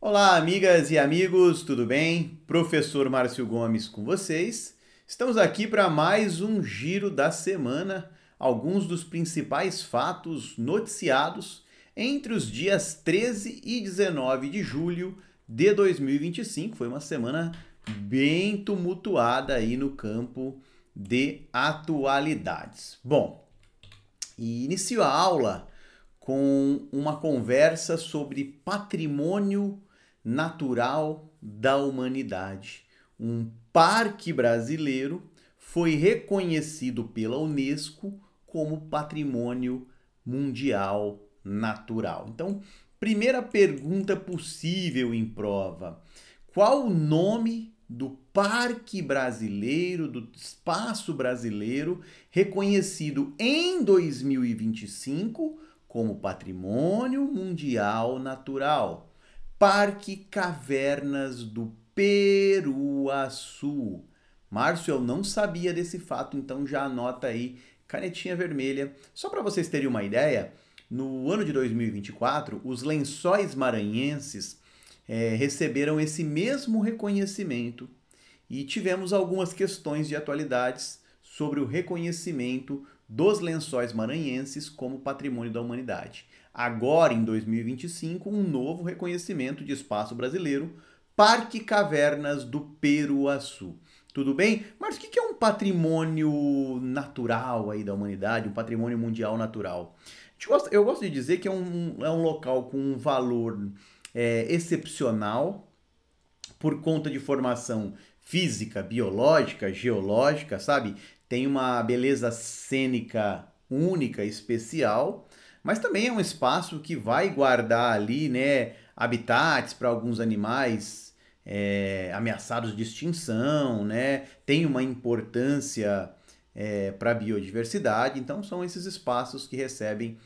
Olá, amigas e amigos, tudo bem? Professor Márcio Gomes com vocês. Estamos aqui para mais um giro da semana, alguns dos principais fatos noticiados entre os dias 13 e 19 de julho de 2025. Foi uma semana bem tumultuada aí no campo de atualidades. Bom, e inicio a aula com uma conversa sobre patrimônio natural da humanidade. Um parque brasileiro foi reconhecido pela Unesco como patrimônio mundial natural. Então, primeira pergunta possível em prova: qual o nome do parque brasileiro, do espaço brasileiro, reconhecido em 2025 como Patrimônio Mundial Natural? Parque Cavernas do Peruaçu. Márcio, eu não sabia desse fato, então já anota aí, canetinha vermelha. Só para vocês terem uma ideia, no ano de 2024, os Lençóis Maranhenses receberam esse mesmo reconhecimento e tivemos algumas questões de atualidades sobre o reconhecimento dos Lençóis Maranhenses como patrimônio da humanidade. Agora, em 2025, um novo reconhecimento de espaço brasileiro, Parque Cavernas do Peruaçu. Tudo bem? Mas o que é um patrimônio natural aí da humanidade, um patrimônio mundial natural? Eu gosto de dizer que é um local com um valor excepcional por conta de formação física, biológica, geológica, sabe? Tem uma beleza cênica única, especial, mas também é um espaço que vai guardar ali, né, habitats para alguns animais ameaçados de extinção, né? Tem uma importância para a biodiversidade, então são esses espaços que recebem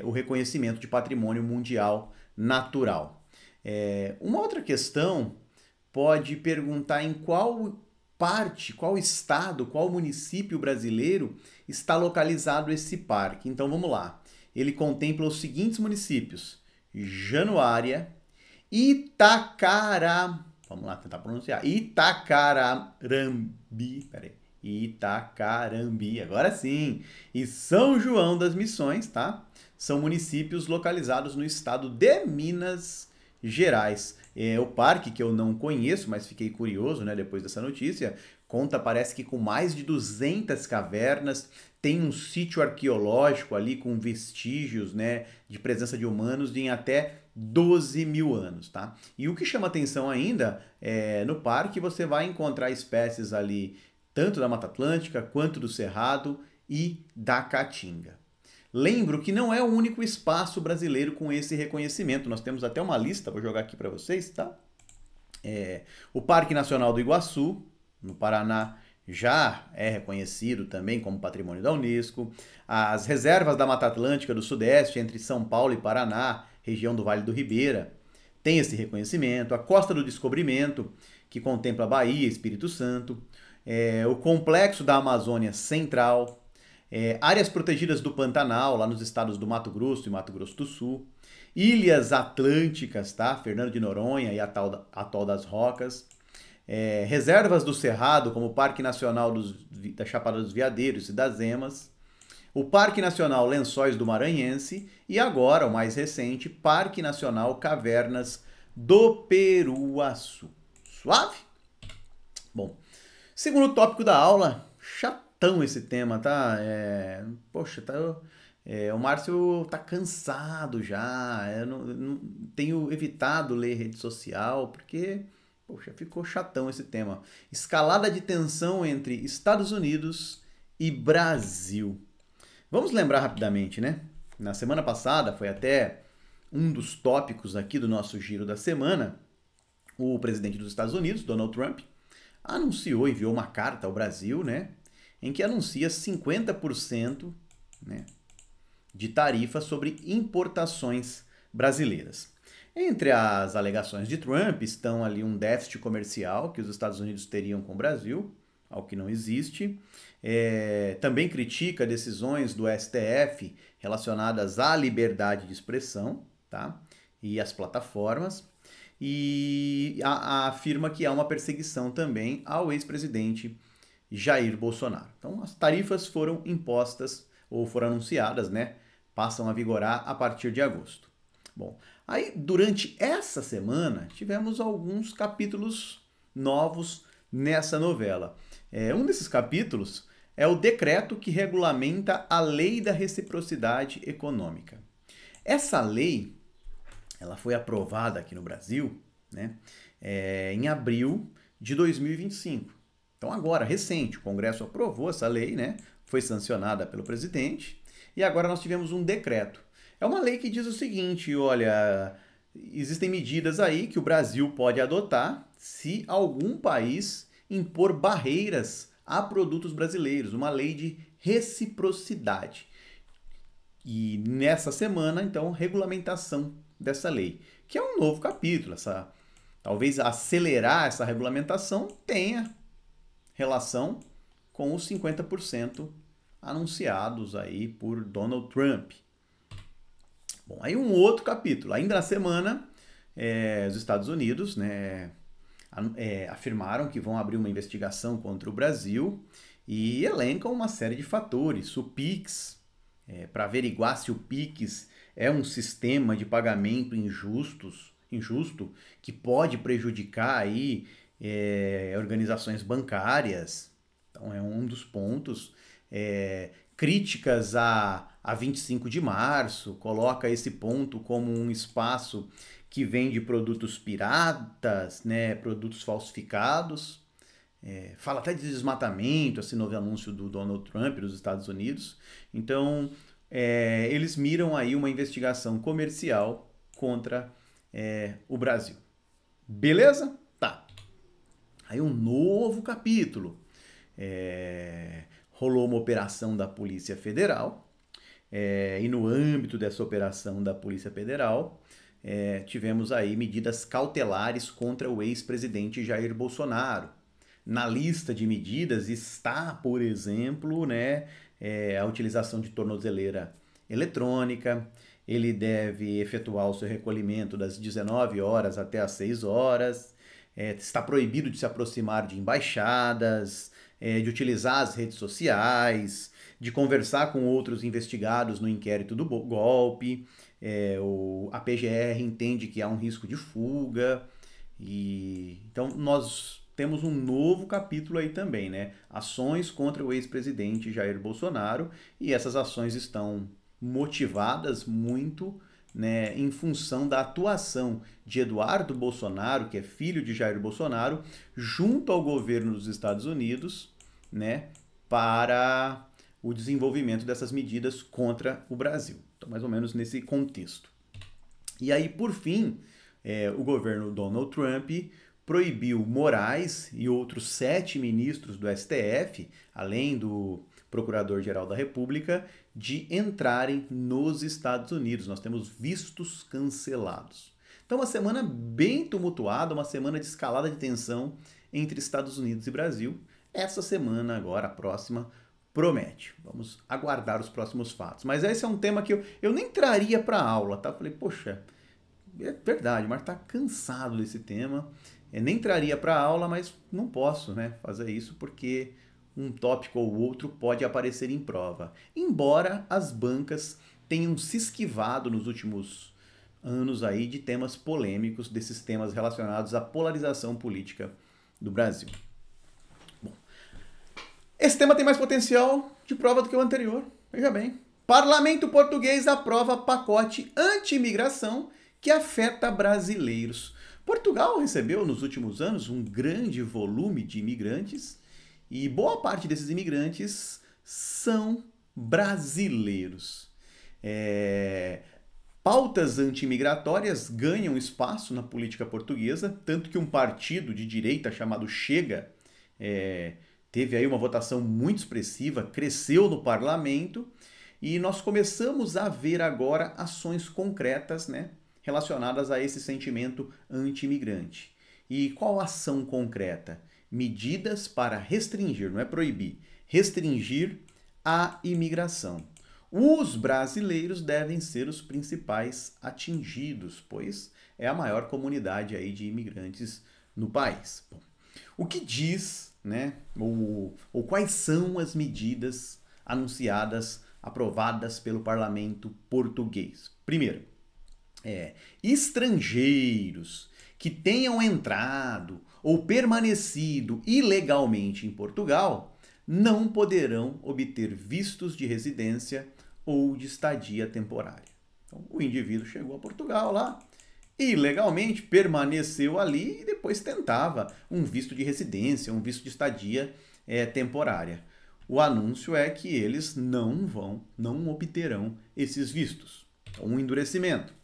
o reconhecimento de patrimônio mundial natural. Uma outra questão pode perguntar em qual parte, qual estado, qual município brasileiro está localizado esse parque. Então vamos lá. Ele contempla os seguintes municípios: Januária, vamos lá tentar pronunciar, Itacarambi, agora sim, e São João das Missões, tá? São municípios localizados no estado de Minas Gerais. O parque, que eu não conheço, mas fiquei curioso, né, depois dessa notícia, conta, parece que com mais de 200 cavernas, tem um sítio arqueológico ali com vestígios, né, de presença de humanos em até 12 mil anos, tá? E o que chama atenção ainda, no parque você vai encontrar espécies ali tanto da Mata Atlântica quanto do Cerrado e da Caatinga. Lembro que não é o único espaço brasileiro com esse reconhecimento. Nós temos até uma lista, vou jogar aqui para vocês, tá? O Parque Nacional do Iguaçu, no Paraná, já é reconhecido também como patrimônio da Unesco. As reservas da Mata Atlântica do Sudeste, entre São Paulo e Paraná, região do Vale do Ribeira, tem esse reconhecimento. A Costa do Descobrimento, que contempla Bahia, Espírito Santo. O Complexo da Amazônia Central. Áreas protegidas do Pantanal, lá nos estados do Mato Grosso e Mato Grosso do Sul. Ilhas Atlânticas, tá? Fernando de Noronha e Atol das Rocas. Reservas do Cerrado, como o Parque Nacional da Chapada dos Veadeiros e das Emas. O Parque Nacional Lençóis do Maranhense. E agora, o mais recente, Parque Nacional Cavernas do Peruaçu. Suave? Bom, segundo tópico da aula, chatão esse tema, tá? Poxa, o Márcio tá cansado já. Eu não tenho evitado ler rede social porque, poxa, ficou chatão esse tema. Escalada de tensão entre Estados Unidos e Brasil. Vamos lembrar rapidamente, né? Na semana passada, foi até um dos tópicos aqui do nosso giro da semana, o presidente dos Estados Unidos, Donald Trump, enviou uma carta ao Brasil, né, em que anuncia 50%, né, de tarifa sobre importações brasileiras. Entre as alegações de Trump estão ali um déficit comercial que os Estados Unidos teriam com o Brasil, ao que não existe. Também critica decisões do STF relacionadas à liberdade de expressão, tá? E às plataformas. e afirma que há uma perseguição também ao ex-presidente Jair Bolsonaro. Então, as tarifas foram impostas ou foram anunciadas, né? Passam a vigorar a partir de agosto. Bom, aí durante essa semana tivemos alguns capítulos novos nessa novela. Um desses capítulos é o decreto que regulamenta a Lei da Reciprocidade Econômica. Essa lei, ela foi aprovada aqui no Brasil, né, em abril de 2025. Então agora, recente, o Congresso aprovou essa lei, né, foi sancionada pelo presidente, e agora nós tivemos um decreto. É uma lei que diz o seguinte, olha, existem medidas aí que o Brasil pode adotar se algum país impor barreiras a produtos brasileiros, uma lei de reciprocidade. E nessa semana, então, regulamentação dessa lei, que é um novo capítulo. Talvez acelerar essa regulamentação tenha relação com os 50% anunciados aí por Donald Trump. Bom, aí um outro capítulo. Ainda na semana, os Estados Unidos, né, afirmaram que vão abrir uma investigação contra o Brasil e elencam uma série de fatores. O PIX, para averiguar se o PIX é um sistema de pagamento injusto que pode prejudicar aí, organizações bancárias. Então é um dos pontos. Críticas a 25 de março, coloca esse ponto como um espaço que vende produtos piratas, né, produtos falsificados. Fala até de desmatamento, esse novo anúncio do Donald Trump dos Estados Unidos. Então, eles miram aí uma investigação comercial contra o Brasil. Beleza? Tá. Aí um novo capítulo. Rolou uma operação da Polícia Federal, e no âmbito dessa operação da Polícia Federal, tivemos aí medidas cautelares contra o ex-presidente Jair Bolsonaro. Na lista de medidas está, por exemplo, né, a utilização de tornozeleira eletrônica. Ele deve efetuar o seu recolhimento das 19 horas até as 6 horas. Está proibido de se aproximar de embaixadas, de utilizar as redes sociais, de conversar com outros investigados no inquérito do golpe. A PGR entende que há um risco de fuga. Então, nós temos um novo capítulo aí também, né? Ações contra o ex-presidente Jair Bolsonaro, e essas ações estão motivadas muito, né, em função da atuação de Eduardo Bolsonaro, que é filho de Jair Bolsonaro, junto ao governo dos Estados Unidos, né, para o desenvolvimento dessas medidas contra o Brasil. Então, mais ou menos nesse contexto. E aí, por fim, o governo Donald Trump proibiu Moraes e outros 7 ministros do STF, além do Procurador-Geral da República, de entrarem nos Estados Unidos. Nós temos vistos cancelados. Então, uma semana bem tumultuada, uma semana de escalada de tensão entre Estados Unidos e Brasil. Essa semana, agora, a próxima, promete. Vamos aguardar os próximos fatos. Mas esse é um tema que eu nem traria para a aula, tá? Falei, poxa, é verdade, mas tá cansado desse tema. Nem traria para a aula, mas não posso, né, fazer isso porque um tópico ou outro pode aparecer em prova. Embora as bancas tenham se esquivado nos últimos anos aí de temas polêmicos, desses temas relacionados à polarização política do Brasil. Bom, esse tema tem mais potencial de prova do que o anterior. Veja bem. Parlamento português aprova pacote anti-imigração que afeta brasileiros. Portugal recebeu nos últimos anos um grande volume de imigrantes e boa parte desses imigrantes são brasileiros. Pautas anti-imigratórias ganham espaço na política portuguesa, tanto que um partido de direita chamado Chega teve aí uma votação muito expressiva, cresceu no parlamento e nós começamos a ver agora ações concretas, né, relacionadas a esse sentimento anti-imigrante. E qual ação concreta? Medidas para restringir, não é proibir, restringir a imigração. os brasileiros devem ser os principais atingidos, pois é a maior comunidade aí de imigrantes no país. Bom, o que diz, né, ou quais são as medidas anunciadas, aprovadas pelo parlamento português? Primeiro, estrangeiros que tenham entrado ou permanecido ilegalmente em Portugal não poderão obter vistos de residência ou de estadia temporária. Então, o indivíduo chegou a Portugal lá, ilegalmente permaneceu ali e depois tentava um visto de residência, um visto de estadia temporária. O anúncio é que eles não obterão esses vistos. Um endurecimento.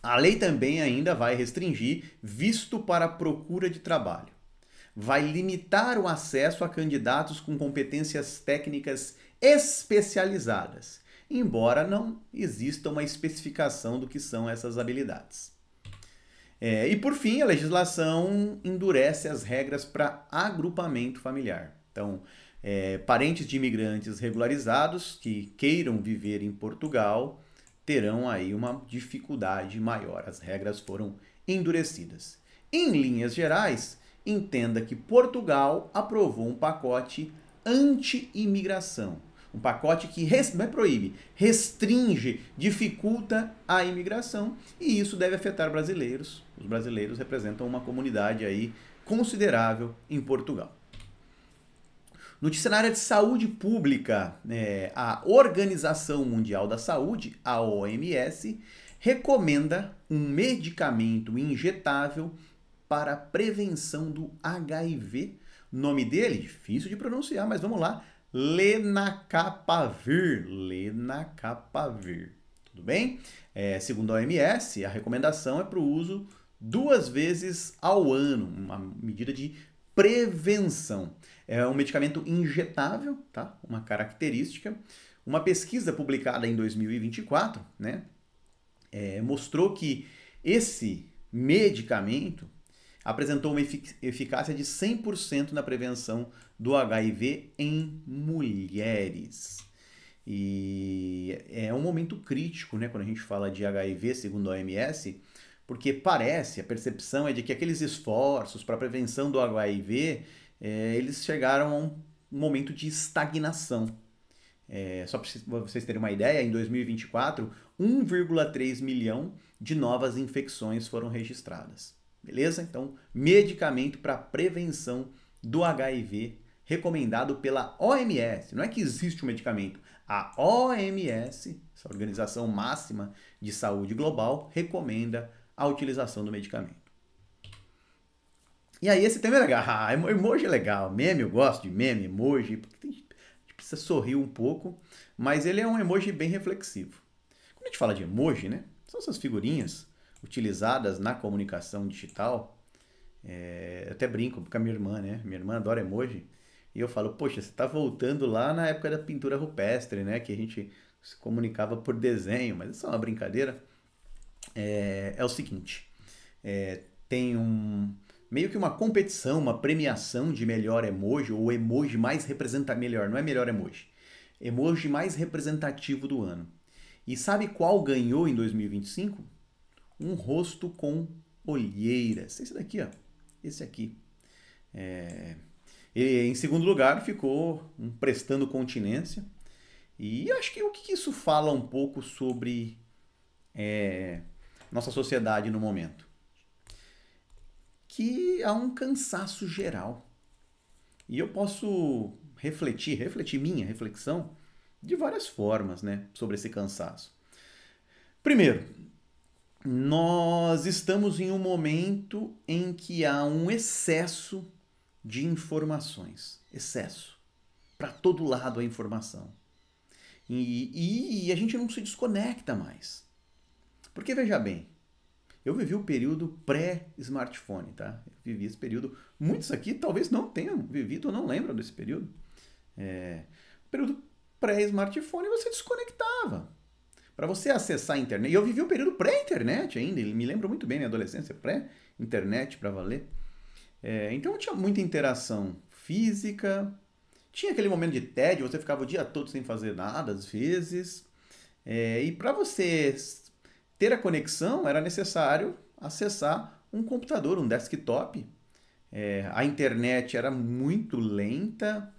A lei também ainda vai restringir visto para procura de trabalho. Vai limitar o acesso a candidatos com competências técnicas especializadas, embora não exista uma especificação do que são essas habilidades. E por fim, a legislação endurece as regras para agrupamento familiar. Então, parentes de imigrantes regularizados que queiram viver em Portugal terão aí uma dificuldade maior. As regras foram endurecidas. Em linhas gerais, entenda que Portugal aprovou um pacote anti-imigração. Um pacote que não proíbe, restringe, dificulta a imigração e isso deve afetar brasileiros. Os brasileiros representam uma comunidade aí considerável em Portugal. Notícia na área de saúde pública, a Organização Mundial da Saúde, a OMS, recomenda um medicamento injetável para a prevenção do HIV. O nome dele, difícil de pronunciar, mas vamos lá. Lenacapavir. Lenacapavir. Tudo bem? Segundo a OMS, a recomendação é para o uso 2 vezes ao ano, uma medida de prevenção. É um medicamento injetável, tá? Uma característica. Uma pesquisa publicada em 2024, né, mostrou que esse medicamento apresentou uma eficácia de 100% na prevenção do HIV em mulheres. E é um momento crítico, né, quando a gente fala de HIV, segundo a OMS, porque a percepção é de que aqueles esforços para a prevenção do HIV, eles chegaram a um momento de estagnação. Só para vocês terem uma ideia, em 2024, 1,3 milhão de novas infecções foram registradas. Beleza? Então, medicamento para prevenção do HIV recomendado pela OMS. Não é que existe um medicamento. A OMS, essa organização máxima de saúde global, recomenda a utilização do medicamento. E aí esse tema é legal. Emoji é legal. Meme, eu gosto de meme, emoji, porque a gente precisa sorrir um pouco, mas ele é um emoji bem reflexivo. Quando a gente fala de emoji, né, são essas figurinhas utilizadas na comunicação digital. Eu até brinco com a minha irmã, né? Minha irmã adora emoji. E eu falo, poxa, você está voltando lá na época da pintura rupestre, né? Que a gente se comunicava por desenho, mas isso é uma brincadeira. É o seguinte, tem meio que uma competição, uma premiação de melhor emoji, ou emoji mais representativo, melhor, não é melhor emoji mais representativo do ano. E sabe qual ganhou em 2025? Um rosto com olheiras. Esse daqui, ó. Esse aqui. Em segundo lugar ficou um prestando continência. E acho que o que isso fala um pouco sobre nossa sociedade no momento? Que há um cansaço geral. E eu posso refletir minha reflexão de várias formas, né, sobre esse cansaço. Primeiro, nós estamos em um momento em que há um excesso de informações. Excesso. Para todo lado a informação. E a gente não se desconecta mais. Porque, veja bem, eu vivi o período pré-smartphone, tá? Eu vivi esse período. Muitos aqui talvez não tenham vivido ou não lembram desse período. O período pré-smartphone você desconectava. Para você acessar a internet. E eu vivi o período pré-internet ainda. Me lembro muito bem, minha adolescência, pré-internet para valer. Então tinha muita interação física, Tinha aquele momento de tédio, você ficava o dia todo sem fazer nada, às vezes. E para você ter a conexão, era necessário acessar um computador, um desktop. A internet era muito lenta.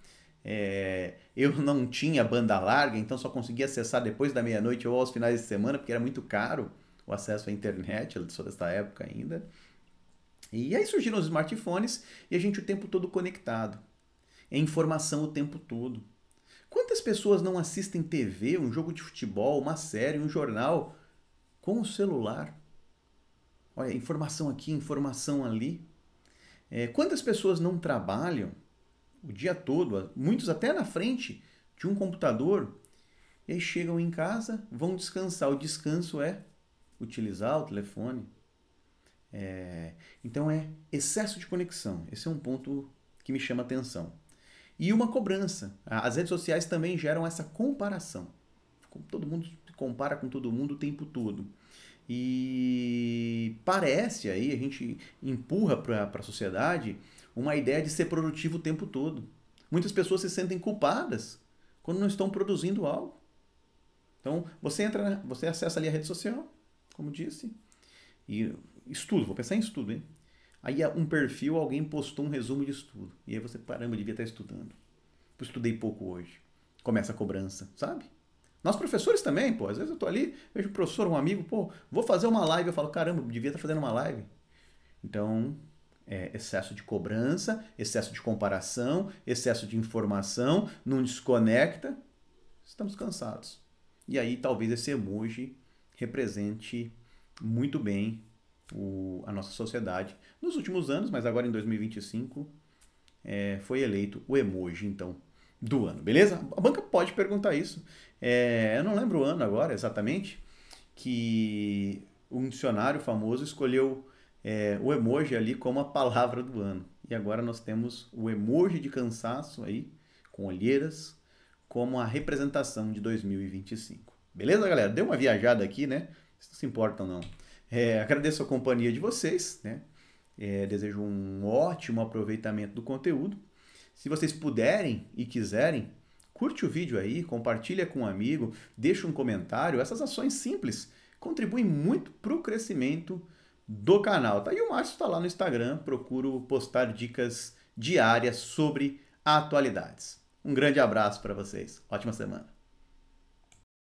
Eu não tinha banda larga, então só conseguia acessar depois da meia-noite ou aos finais de semana, porque era muito caro o acesso à internet, eu sou dessa época ainda. E aí surgiram os smartphones e a gente o tempo todo conectado. É informação o tempo todo. Quantas pessoas não assistem TV, um jogo de futebol, uma série, um jornal com o celular? Olha, informação aqui, informação ali. Quantas pessoas não trabalham o dia todo, muitos até na frente de um computador, e aí chegam em casa, vão descansar. O descanso é utilizar o telefone. Então é excesso de conexão. Esse é um ponto que me chama a atenção. E uma cobrança. As redes sociais também geram essa comparação. Todo mundo se compara com todo mundo o tempo todo. E parece aí, a gente empurra para a sociedade uma ideia de ser produtivo o tempo todo. Muitas pessoas se sentem culpadas quando não estão produzindo algo. Então, você acessa ali a rede social, como disse, e estudo, vou pensar em estudo, hein? Aí um perfil, alguém postou um resumo de estudo. E aí você, caramba, eu devia estar estudando. Eu estudei pouco hoje. Começa a cobrança, sabe? Nós professores também, pô. Às vezes eu tô ali, vejo um professor, um amigo, pô, vou fazer uma live. Eu falo, caramba, eu devia estar fazendo uma live. Então, excesso de cobrança, excesso de comparação, excesso de informação, não desconecta, estamos cansados. E aí talvez esse emoji represente muito bem a nossa sociedade nos últimos anos, mas agora em 2025 foi eleito o emoji, então, do ano, beleza? A banca pode perguntar isso. Eu não lembro o ano agora exatamente, que um dicionário famoso escolheu o emoji ali como a palavra do ano. E agora nós temos o emoji de cansaço aí, com olheiras, como a representação de 2025. Beleza, galera? Deu uma viajada aqui, né? Vocês não se importam, não. Agradeço a companhia de vocês, né? Desejo um ótimo aproveitamento do conteúdo. Se vocês puderem e quiserem, curte o vídeo aí, compartilha com um amigo, deixa um comentário. Essas ações simples contribuem muito para o crescimento do canal. Tá? E o Márcio está lá no Instagram, procuro postar dicas diárias sobre atualidades. Um grande abraço para vocês. Ótima semana.